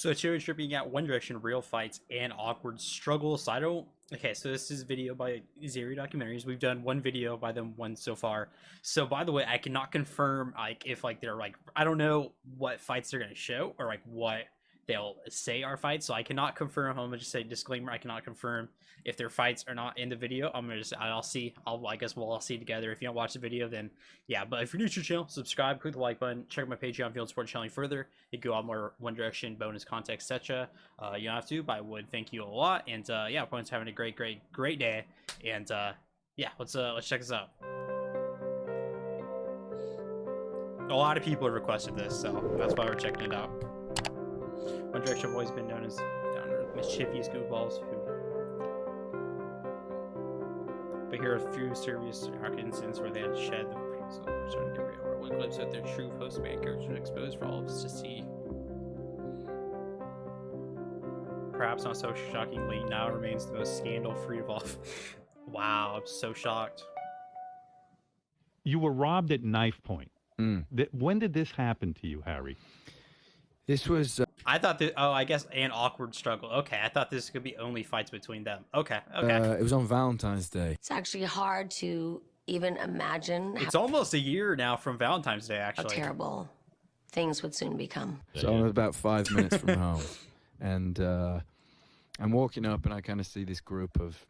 So cherry tripping out One Direction, real fights and awkward struggles. So I don't. Okay, so this is a video by Zayn Documentaries. We've done one video by them, one so far. So by the way, I cannot confirm like if like they're like I don't know what fights they're gonna show or like what they'll say are fights. So I cannot confirm. I'm gonna just say disclaimer. I cannot confirm if their fights are not in the video. I'm gonna just I'll see. I guess we'll all see together. If you don't watch the video, then yeah. But if you're new to the channel, subscribe, click the like button, check out my Patreon if you want to support the channel further. You can go on more One Direction bonus content, etc. You don't have to, but I would thank you a lot. And yeah, everyone's having a great day. And yeah, let's check this out. A lot of people have requested this, so that's why we're checking it out. One Direction have always been known as mischievous goofballs who. But here are a few serious incidents where they had shed the starting to get real. One glimpse at their true postman character exposed for all of us to see. Perhaps not so shockingly, now remains the most scandal-free of all. Wow, I'm so shocked. You were robbed at knife point. When did this happen to you, Harry? This was... I thought that... Oh, I guess an awkward struggle. Okay, I thought this could be only fights between them. Okay. it was on Valentine's Day. It's actually hard to even imagine it's almost a year now from Valentine's Day, how actually. terrible things would soon become. So I'm about 5 minutes from home. And I'm walking up and I kind of see this group of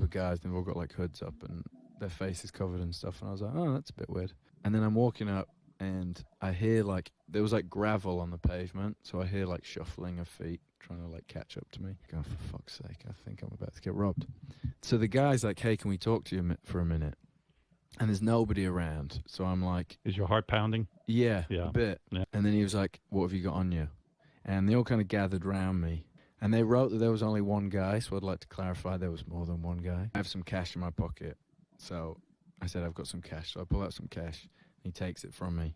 guys. They've all got like hoods up and their faces covered and stuff. And I was like, oh, that's a bit weird. And then I'm walking up and I hear like, there was like gravel on the pavement. So I hear like shuffling of feet trying to like catch up to me. Going, for fuck's sake, I think I'm about to get robbed. So the guy's like, hey, can we talk to you for a minute? And there's nobody around. So I'm like... Is your heart pounding? Yeah, a bit. Yeah. And then he was like, what have you got on you? And they all kind of gathered around me. And they wrote that there was only one guy, so I'd like to clarify there was more than one guy. I have some cash in my pocket. So I said, I've got some cash. So I pull out some cash. He takes it from me.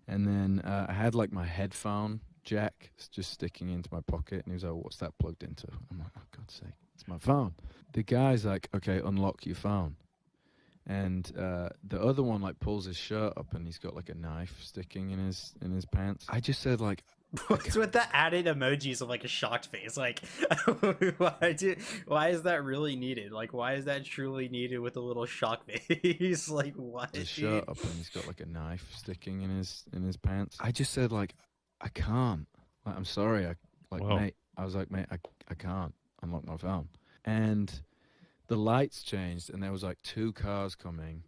And then I had like my headphone jack just sticking into my pocket. And he was like, what's that plugged into? I'm like, oh, God's sake, it's my phone. The guy's like, okay, unlock your phone. And the other one like pulls his shirt up and he's got like a knife sticking in his pants. I just said like, what's with the added emojis of like a shocked face? Like, why is that really needed? Like, why is that truly needed with a little shock face? Like, what? His shirt up and he's got like a knife sticking in his pants. I just said like, I can't. Like, I'm sorry. Mate. I was like, mate, I can't unlock my phone. And the lights changed and there was like 2 cars coming,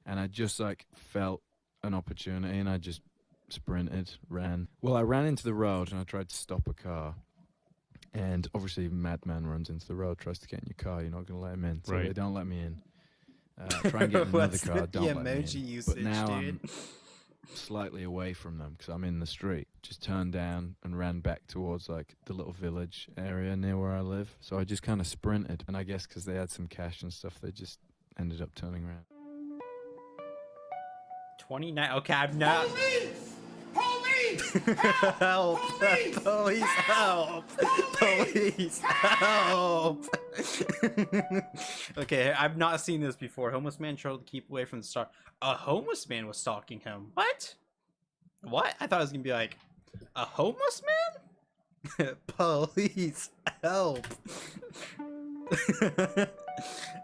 and I just like felt an opportunity and I just sprinted, ran. Well, I ran into the road and I tried to stop a car, and obviously madman runs into the road, tries to get in your car, you're not going to let him in, so they don't let me in. Try and get in another car, don't let me in. Usage, but now dude? I'm slightly away from them because I'm in the street. Just turned down and ran back towards like the little village area near where I live. So I just kind of sprinted, and I guess because they had some cash and stuff, they just ended up turning around. 29. Okay, I'm not. Police! Help! Police! Help! Police! Help! Okay, I've not seen this before. Homeless man tried to keep away from the star. A homeless man was stalking him. What? What? I thought it was gonna be like a homeless man. Police! Help!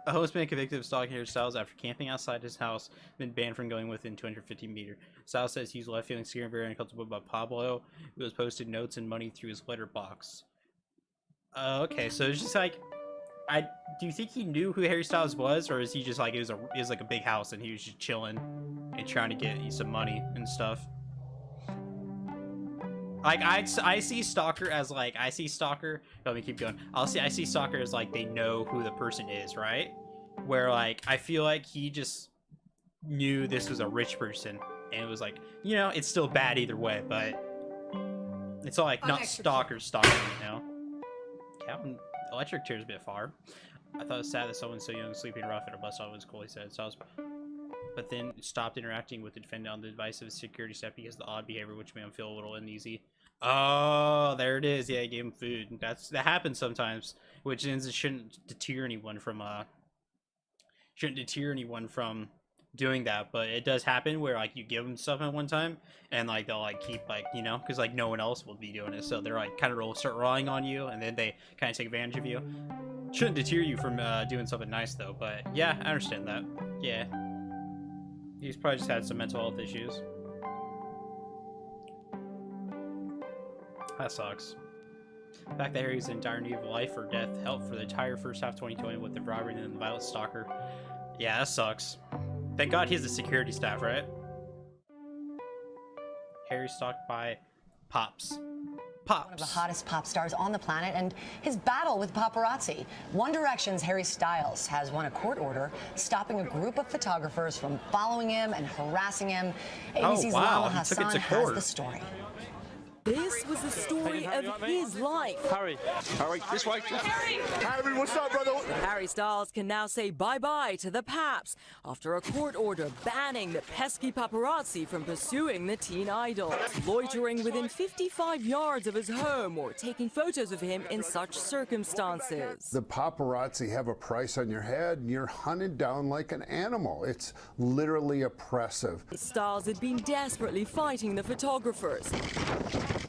A homeless man convicted of stalking Harry Styles after camping outside his house been banned from going within 250 meters. Styles says he's left feeling scared and very uncomfortable by Pablo, who has posted notes and money through his letterbox. Okay, so it's just like, do you think he knew who Harry Styles was, or is he just like it was like a big house and he was just chilling and trying to get some money and stuff? Like I see stalker as like let me keep going. I see stalker as like they know who the person is, right? Where like I feel like he just knew this was a rich person and it was like, you know, it's still bad either way, but it's all like not stalker, you know. Captain electric chair's a bit far. I thought it was sad that someone so young sleeping rough at a bus stop was cool, he said. So I was, but then stopped interacting with the defendant on the advice of his security staff because of the odd behavior, which made him feel a little uneasy. Oh, there it is. Yeah, I gave him food. That happens sometimes, which shouldn't deter anyone from doing that, but it does happen where like you give them stuff at one time and like they'll like keep like, you know, because like no one else will be doing it, so they're like kind of start relying on you, and then they kind of take advantage of you. Shouldn't deter you from doing something nice though, but yeah, I understand that. Yeah, he's probably just had some mental health issues. That sucks. The fact that Harry's in dire need of life or death helped for the entire first half of 2020 with the robbery and the violent stalker. Yeah, that sucks. Thank God he has a security staff, right? Harry stalked by Pops. One of the hottest pop stars on the planet, and his battle with paparazzi. One Direction's Harry Styles has won a court order stopping a group of photographers from following him and harassing him. ABC's Lama Hassan has the story. This was the story of his life. Harry, this way. Harry, what's up, brother? Harry Styles can now say bye-bye to the Paps after a court order banning the pesky paparazzi from pursuing the teen idol, loitering within 55 yards of his home or taking photos of him in such circumstances. The paparazzi have a price on your head and you're hunted down like an animal. It's literally oppressive. Styles had been desperately fighting the photographers,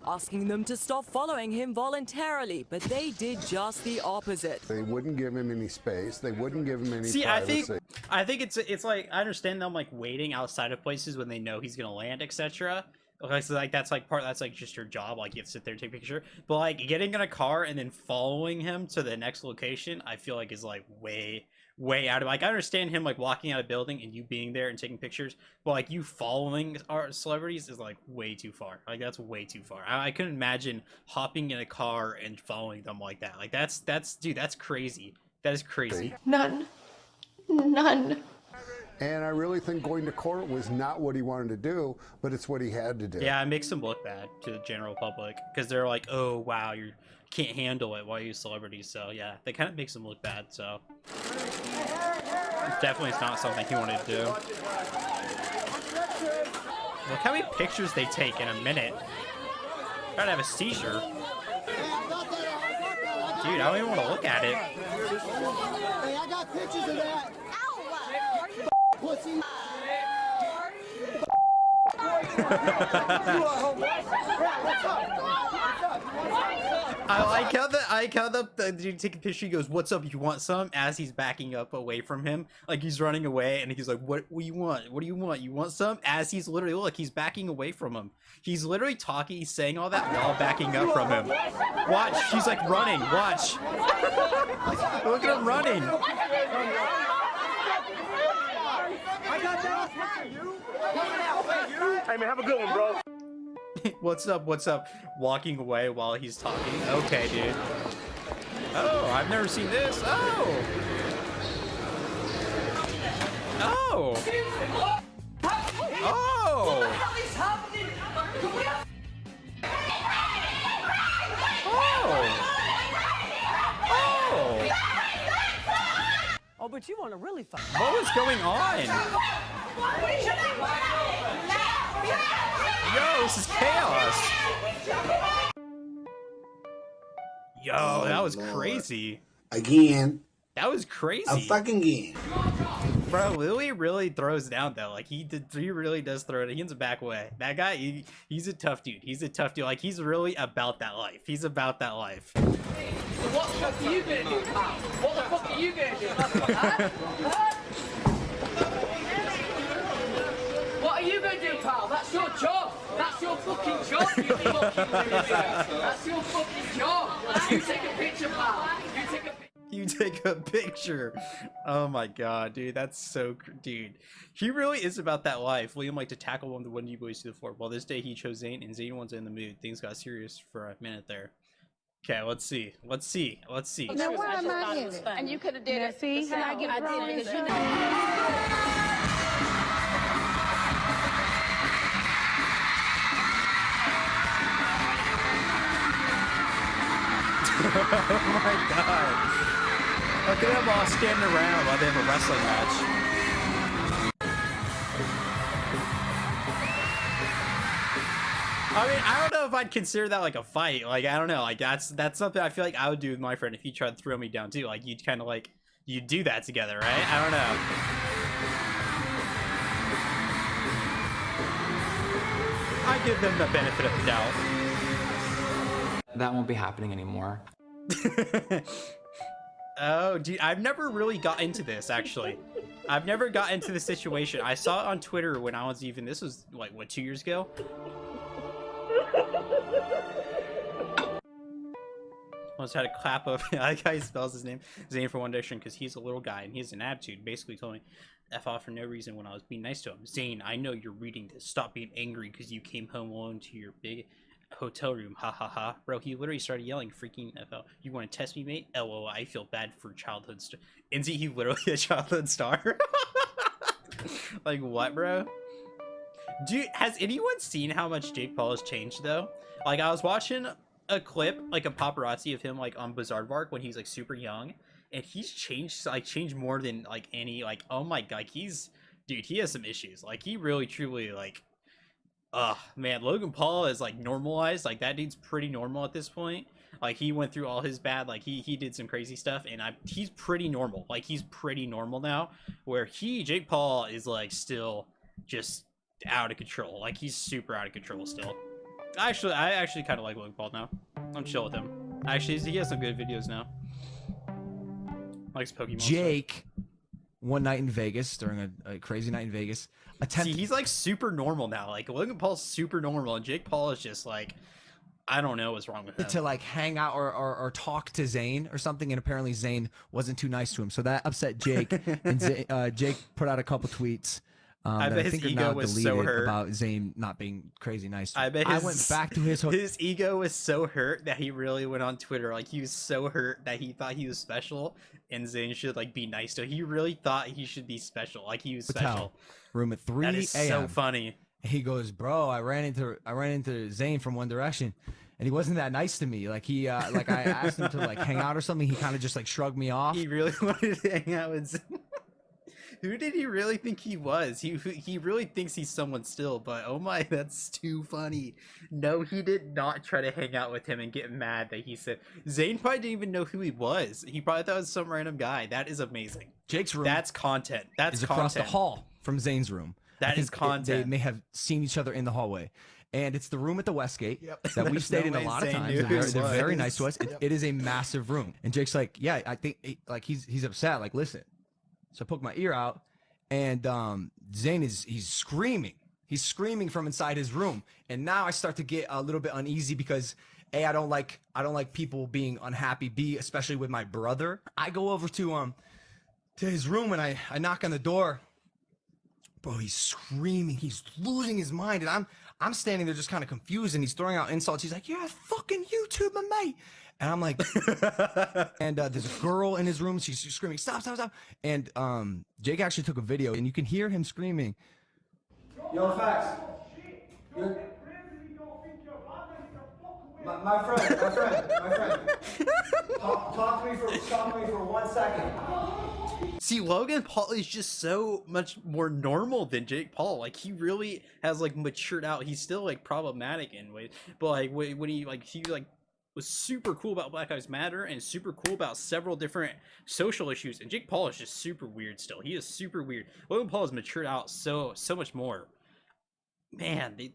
asking them to stop following him voluntarily, but they did just the opposite. They wouldn't give him any space. They wouldn't give him any privacy. I think it's like, I understand them like waiting outside of places when they know he's gonna land, etc. Okay, so like that's like just your job, like you have to sit there and take a picture. But like getting in a car and then following him to the next location, I feel like is like way out of, like, I understand him like walking out of a building and you being there and taking pictures, but like you following our celebrities is like way too far. Like that's way too far. I couldn't imagine hopping in a car and following them like that. Like that's dude, that's crazy. That is crazy. None. And I really think going to court was not what he wanted to do, but it's what he had to do. Yeah, it makes him look bad to the general public because they're like, oh wow, you can't handle it while you're celebrities. So yeah, that kind of makes him look bad. So definitely it's not something he wanted to do. Look how many pictures they take in a minute. Try to have a seizure. Dude, I don't even want to look at it. Hey, I got pictures of that. Pussy. I like how the dude taking a picture, he goes, "What's up? You want some?" as he's backing up away from him, like he's running away, and he's like, "What do you want? What do you want? You want some?" As he's literally, look, he's backing away from him. He's literally talking, he's saying all that while backing up from him. Watch, he's like running. Watch, look at him running. Hey, man, have a good one, bro. What's up? What's up? Walking away while he's talking. Okay, dude. Oh, I've never seen this. Oh. Oh. Oh. Oh. Oh, but you want to really fight. What was going on? Yo, this is chaos. Yo, that was crazy. Again. That was crazy. A fucking again. Bro, Louis really throws down though. Like he really does throw it. He ends a back way. That guy, he's a tough dude. He's a tough dude. Like he's really about that life. He's about that life. So what the fuck are you gonna do, pal? What the fuck are you gonna do? What are you gonna do, pal? That's your job. That's your fucking job, you fucking idiot. That's your fucking job. You take a picture, pal. You take a picture. You take a picture. Oh my god, dude, that's so dude. He really is about that life. Liam liked to tackle one of the Wendy boys to the floor. Well, this day he chose Zayn, and Zayn wasn't in the mood. Things got serious for a minute there. Okay, let's see. Let's see. Let's see. Now where am I in it? And you could have did it. See how I get wrong because you Oh my god. Look at them all standing around while they have a wrestling match. I mean, I don't know if I'd consider that like a fight. Like, I don't know. Like, that's something I feel like I would do with my friend if he tried to throw me down too. Like, you'd kind of like, you'd do that together, right? I don't know. give them the benefit of the doubt. That won't be happening anymore. Oh, dude, I've never really got into this, actually. I've never got into the situation. I saw it on Twitter when I was even, this was, like, what, 2 years ago? Almost had a clap of, I like how he spells his name, Zayn for One Direction, because he's a little guy and he has an attitude. Basically told me F off for no reason when I was being nice to him. Zayn, I know you're reading this. Stop being angry because you came home alone to your big hotel room. Ha ha ha. Bro, he literally started yelling, freaking FL. You want to test me, mate? LOL, I feel bad for childhood star. Isn't he literally a childhood star? Like, what, bro? Dude, has anyone seen how much Jake Paul has changed, though? Like, I was watching a clip, like a paparazzi of him, like, on Bizarrebark when he's, like, super young. And he's changed, like, changed more than, like, any, like, oh my god, like, he's, dude, he has some issues. Like, he really, truly, like, man, Logan Paul is, like, normalized. Like, that dude's pretty normal at this point. Like, he went through all his bad, like, he did some crazy stuff, and he's pretty normal. Like, he's pretty normal now, where Jake Paul is, like, still just out of control. Like, he's super out of control still. I actually kind of like Logan Paul now. I'm chill with him. Actually, he has some good videos now. Likes Pokemon Jake, stuff. one night in Vegas, during a crazy night in Vegas, See, he's like super normal now. Like, Logan Paul's super normal, and Jake Paul is just like, I don't know what's wrong with him. To like hang out or talk to Zayn or something, and apparently Zayn wasn't too nice to him, so that upset Jake. And Jake put out a couple tweets. I bet his ego was so hurt about Zayn not being crazy nice to him. I bet I went back to his ego was so hurt that he really went on Twitter. Like, he was so hurt that he thought he was special and Zayn should, like, be nice to him. He really thought he should be special. Like, he was special. Room at 3 a.m. That is so funny. He goes, bro, I ran into Zayn from One Direction, and he wasn't that nice to me. Like, he like, I asked him to, like, hang out or something. He kind of just, like, shrugged me off. He really wanted to hang out with Zayn. Who did he really think he was? He really thinks he's someone still, but oh my, that's too funny. No, he did not try to hang out with him and get mad that he said. Zayn probably didn't even know who he was. He probably thought it was some random guy. That is amazing. Jake's room. That's content. That's is across the hall from Zayn's room. That is content. They may have seen each other in the hallway. And it's the room at the Westgate that we've stayed in a lot of times. They're very nice to us. It is a massive room. And Jake's like, yeah, I think, like, he's upset. Like, listen. So I poke my ear out, and Zayn he's screaming. He's screaming from inside his room. And now I start to get a little bit uneasy because A, I don't like people being unhappy. B, especially with my brother. I go over to his room and I knock on the door. Bro, he's screaming. He's losing his mind, and I'm standing there just kind of confused, and he's throwing out insults. He's like, "You're a fucking YouTuber, mate." And I'm like, and there's a girl in his room. She's screaming, "Stop, stop, stop!" And Jake actually took a video, and you can hear him screaming. Yo, facts. My friend. Talk to me for 1 second. See, Logan Paul is just so much more normal than Jake Paul. Like, he really has, like, matured out. He's still, like, problematic in ways, but, like, when he was super cool about Black Lives Matter and super cool about several different social issues. And Jake Paul is just super weird still. He is super weird. Logan Paul has matured out so much more. Man, you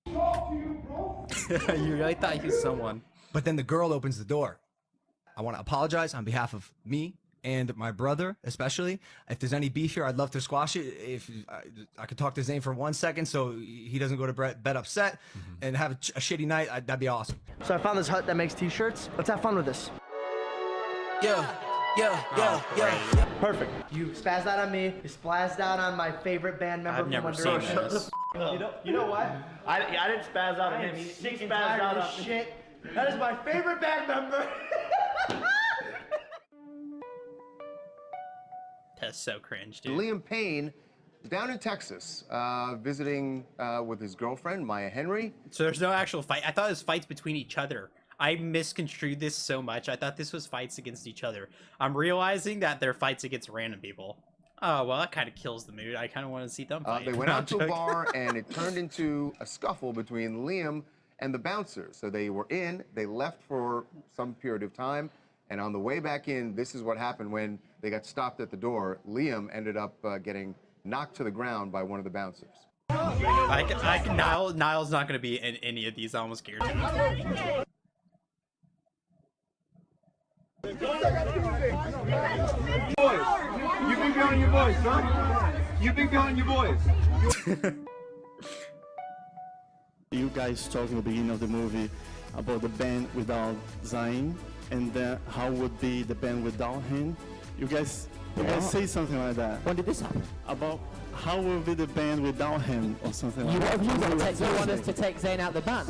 really thought he was someone. But then the girl opens the door. I want to apologize on behalf of me and my brother, especially. If there's any beef here, I'd love to squash it. If I could talk to Zayn for 1 second so he doesn't go to bed upset and have a shitty night, that'd be awesome. So I found this hut that makes t-shirts. Let's have fun with this. Yeah. Perfect. You spazzed out on me. You spazzed out on my favorite band member from One Direction. You know what? I didn't spazz out on him. He spazzed out on shit. That is my favorite band member. That's so cringe, dude. Liam Payne is down in Texas visiting with his girlfriend, Maya Henry. So there's no actual fight. I thought it was fights between each other. I misconstrued this so much. I thought this was fights against each other. I'm realizing that they're fights against random people. Oh, well, that kind of kills the mood. I kind of want to see them fight. They went out to a bar, and it turned into a scuffle between Liam and the bouncers. So they were in, they left for some period of time, and on the way back in, this is what happened when they got stopped at the door. Liam ended up getting knocked to the ground by one of the bouncers. Niall's not gonna be in any of these. I almost guarantee. Boys, you be behind your boys, son. You be behind your boys. You guys talked in the beginning of the movie about the band without Zayn, and how would be the band without him. You guys say something like that. When did this happen? About how will be the band without him or something like that. You want us to take Zayn out the band?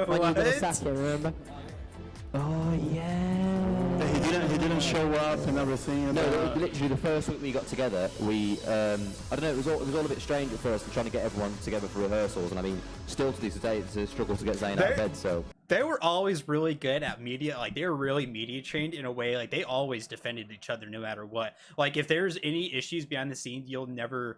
When you were gonna sack him, remember? Oh yeah. He didn't show up and everything. No, literally the first week we got together, we I don't know, it was all a bit strange at first, trying to get everyone together for rehearsals, and I mean, still to this day, it's a struggle to get Zayn out of bed. So they were always really good at media. Like, they were really media trained in a way. Like, they always defended each other no matter what. Like, if there's any issues behind the scenes, you never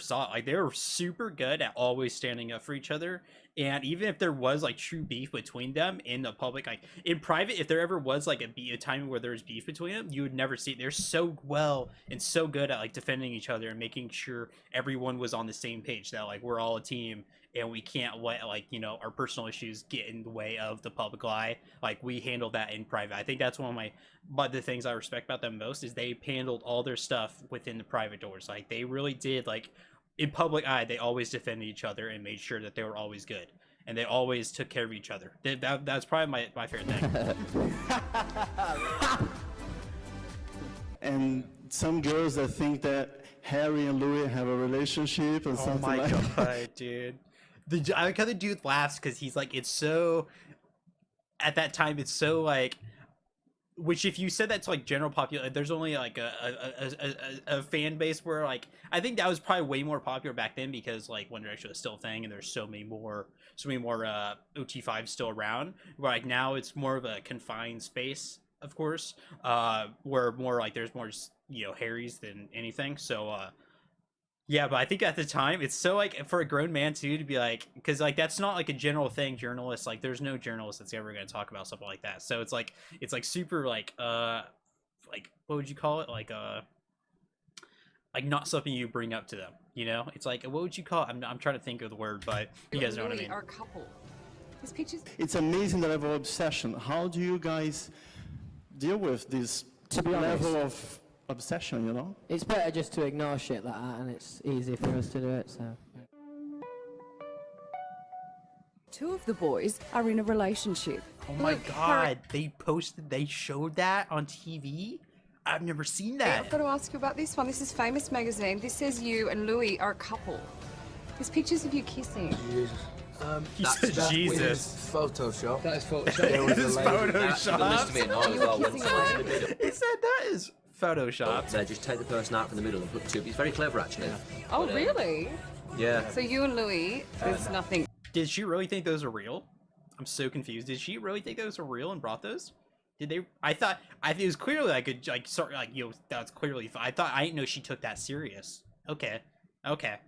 saw it. Like, they were super good at always standing up for each other. And even if there was like true beef between them in the public, like in private, if there ever was like a time where there was beef between them, you would never see it. They're so well and so good at like defending each other and making sure everyone was on the same page, that like we're all a team and we can't let, like, you know, our personal issues get in the way of the public eye. Like, we handled that in private. I think that's one of the things I respect about them most, is they handled all their stuff within the private doors. Like, they really did, like, in public eye, they always defended each other and made sure that they were always good. And they always took care of each other. That's probably my favorite thing. And some girls that think that Harry and Louis have a relationship and something like that. Oh my god, dude. I like how the dude laughs because he's like, it's so, at that time, it's so like, which if you said that to like general population, there's only like a fan base where, like, I think that was probably way more popular back then because like One Direction was still a thing and there's so many more OT5s still around. Where like now it's more of a confined space, of course, where more like there's more, you know, Harrys than anything. So yeah, but I think at the time it's so like for a grown man too to be like, because like that's not like a general thing. Journalists, like, there's no journalist that's ever going to talk about something like that. So it's like super like what would you call it, like not something you bring up to them, you know? It's like, what would you call it? I'm trying to think of the word, but you guys know what I mean. Our couple. His pictures. It's amazing the level of obsession. How do you guys deal with this level of obsession, you know? It's better just to ignore shit like that, and it's easy for us to do it, so. Two of the boys are in a relationship. Oh my god, they showed that on TV? I've never seen that. I've got to ask you about this one. This is Famous Magazine. This says you and Louis are a couple. There's pictures of you kissing. Jesus. He said Jesus. Photoshop. That is Photoshop. That is Photoshop. He said that is Photoshop. So just take the person out from the middle and put two. It's very clever, actually. Oh, really? Yeah. So you and Louis, there's nothing. Did she really think those are real? I'm so confused. Did she really think those were real and brought those? Did they? I thought it was clearly like that's clearly. I didn't know she took that serious. Okay,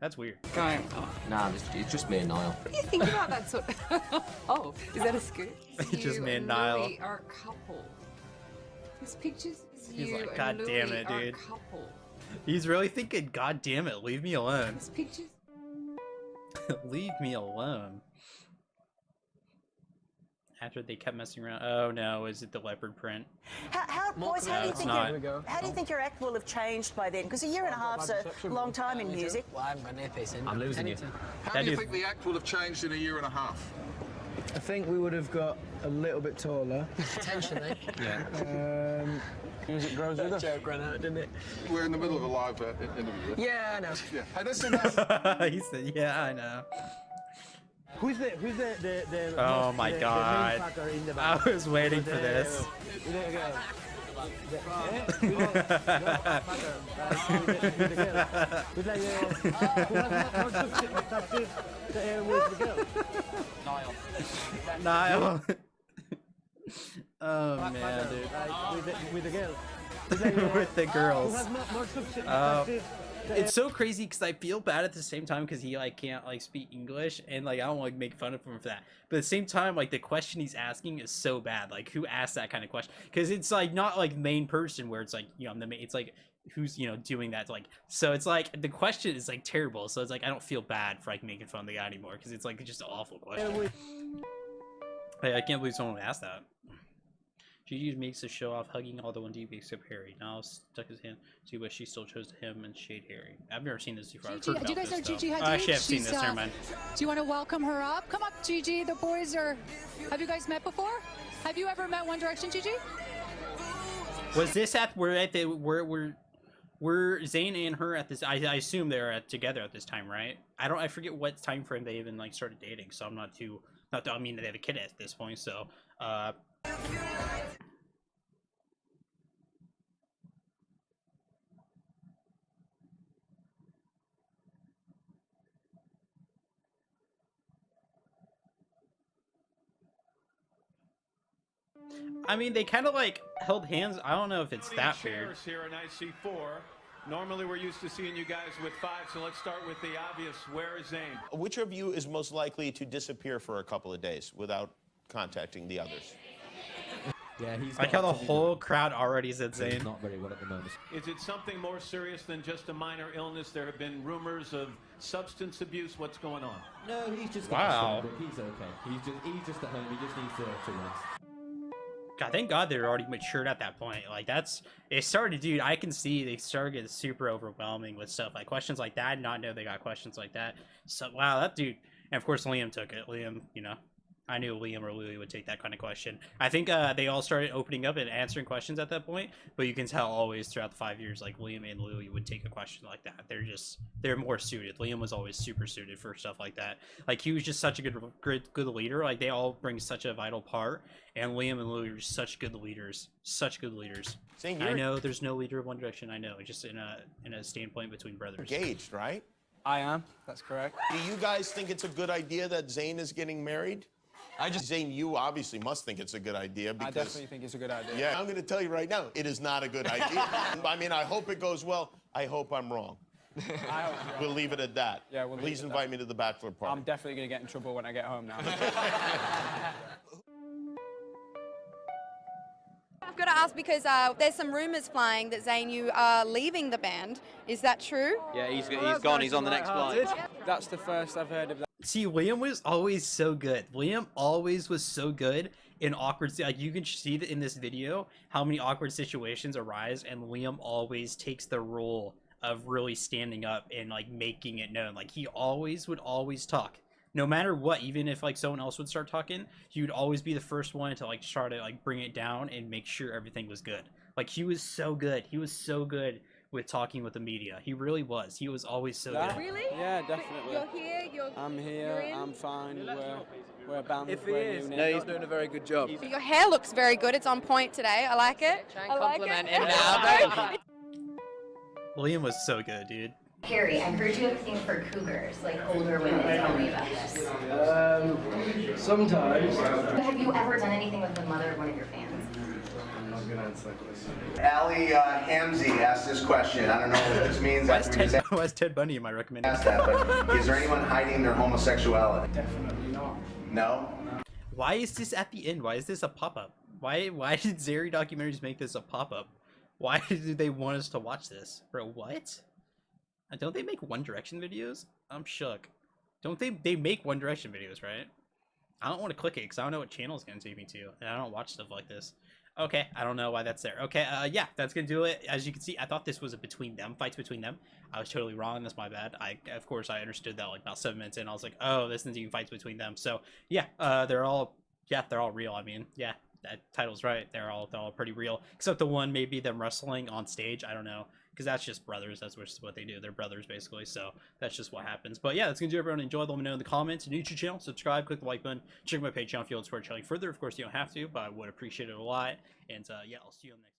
that's weird. Going. Nah, it's just me and Niall. What do you think about that sort of... Oh, is that a scoop? It's just me and Niall. Niall. Louis are a couple. This picture's He's you like, and God Louis damn it, are dude. a couple. He's really thinking, God damn it, leave me alone. This picture's... Leave me alone. After they kept messing around. Oh no, is it the leopard print? Boys, No, it's not. how do you think your act will have changed by then? Because a year and a half's a long time in music. I'm losing you. How do you think the act will have changed in a year and a half? I think we would have got a little bit taller. Potentially. Yeah. Music grows with us. Joke ran out, didn't it? We're in the middle of a live interview. Yeah, I know. Yeah. Hey, listen. He said, yeah, I know. Who's the Oh my the god. main factor in the I band? was waiting for this. Niall. Oh man, dude. With the girl. With the girls. Who has more success? It's so crazy because I feel bad at the same time because he like can't like speak English, and like I don't like make fun of him for that. But at the same time, like the question he's asking is so bad. Like, who asked that kind of question? Because it's like not like main person where it's like, you know, I'm the main. It's like who's, you know, doing that. Like, so it's like the question is like terrible. So it's like I don't feel bad for like making fun of the guy anymore because it's like just an awful question. I can't believe someone would ask that. Gigi makes the show off hugging all the 1D except Harry. Now stuck his hand. See what she still chose him and shade Harry. I've never seen this before. Gigi, do you guys know Gigi Hadid? I actually have seen this. Never mind. Do you want to welcome her up? Come up, Gigi. The boys are. Have you guys met before? Have you ever met One Direction, Gigi? Was this at were Zayn and her at this? I assume they're together at this time, right? I forget what time frame they even like started dating. So I'm not too. I mean, they have a kid at this point, so. I mean, they kind of like held hands. I don't know if it's that weird. Here, and I see 4. Normally, we're used to seeing you guys with 5, so let's start with the obvious. Where is Zayn? Which of you is most likely to disappear for a couple of days without contacting the others? Yeah, he's like how the whole crowd already said Zayn. Not very well at the moment. Is it something more serious than just a minor illness? There have been rumors of substance abuse. What's going on? No, he's just wow. He's okay. He's just at home. He just needs to rest. God, thank God they're already matured at that point. Like it started, dude. I can see they started getting super overwhelming with stuff like questions like that. I did not know they got questions like that. So wow, that dude. And of course Liam took it. Liam, you know, I knew Liam or Louis would take that kind of question. I think they all started opening up and answering questions at that point. But you can tell always throughout the 5 years, like Liam and Louis would take a question like that. They're more suited. Liam was always super suited for stuff like that. Like he was just such a good leader. Like they all bring such a vital part. And Liam and Louis are such good leaders. Such good leaders. I know there's no leader of One Direction. I know, just in a standpoint between brothers. Engaged, right? I am. That's correct. Do you guys think it's a good idea that Zayn is getting married? Zayn, you obviously must think it's a good idea because... I definitely think it's a good idea. Yeah, I'm going to tell you right now, it is not a good idea. I mean, I hope it goes well. I hope I'm wrong. I hope we'll leave it at that. Yeah, Please invite me to the bachelor party. I'm definitely going to get in trouble when I get home now. I've got to ask because there's some rumors flying that Zayn, you are leaving the band. Is that true? Yeah, he's gone. He's on the next flight. That's the first I've heard of that. See, Liam was always so good. Liam always was so good in awkward, like you can see that in this video how many awkward situations arise, and Liam always takes the role of really standing up and like making it known. Like he would always talk. No matter what, even if like someone else would start talking, he would always be the first one to like try to like bring it down and make sure everything was good. Like he was so good. He was so good with talking with the media. He really was. He was always so good. Really? Yeah, definitely. You're here. I'm here. I'm fine. We're bound. If he is, no, he's doing a very good job. Your hair looks very good. It's on point today. I like it. Try and compliment him now. Liam was so good, dude. Harry, I heard you have a thing for cougars, like older women. Tell me about this. Sometimes. Have you ever done anything with the mother of one of your fans? I'm not gonna answer that question. Ali Hamzy asked this question. I don't know what this means. Why is Ted Bundy in my recommendation? But is there anyone hiding their homosexuality? Definitely not. No? Why is this at the end? Why is this a pop-up? Why did Zayn documentaries make this a pop-up? Why did they want us to watch this? Bro, what? Don't they make One Direction videos? I'm shook. Don't they make One Direction videos, right? I don't want to click it because I don't know what channel it's going to take me to. And I don't watch stuff like this. Okay, I don't know why that's there. Okay, yeah, that's going to do it. As you can see, I thought this was a between them, fights between them. I was totally wrong. That's my bad. Of course, I understood that like about 7 minutes in. I was like, oh, this isn't even fights between them. So, yeah, they're all real. I mean, yeah, that title's right. They're all pretty real. Except the one, maybe them wrestling on stage. I don't know. Because that's just brothers. That's just what they do. They're brothers, basically. So that's just what happens. But yeah, that's going to do it, everyone. Enjoy. Let me know in the comments. New to the channel, subscribe, click the like button. Check my Patreon if you want to support channel further. Of course, you don't have to, but I would appreciate it a lot. And yeah, I'll see you on the next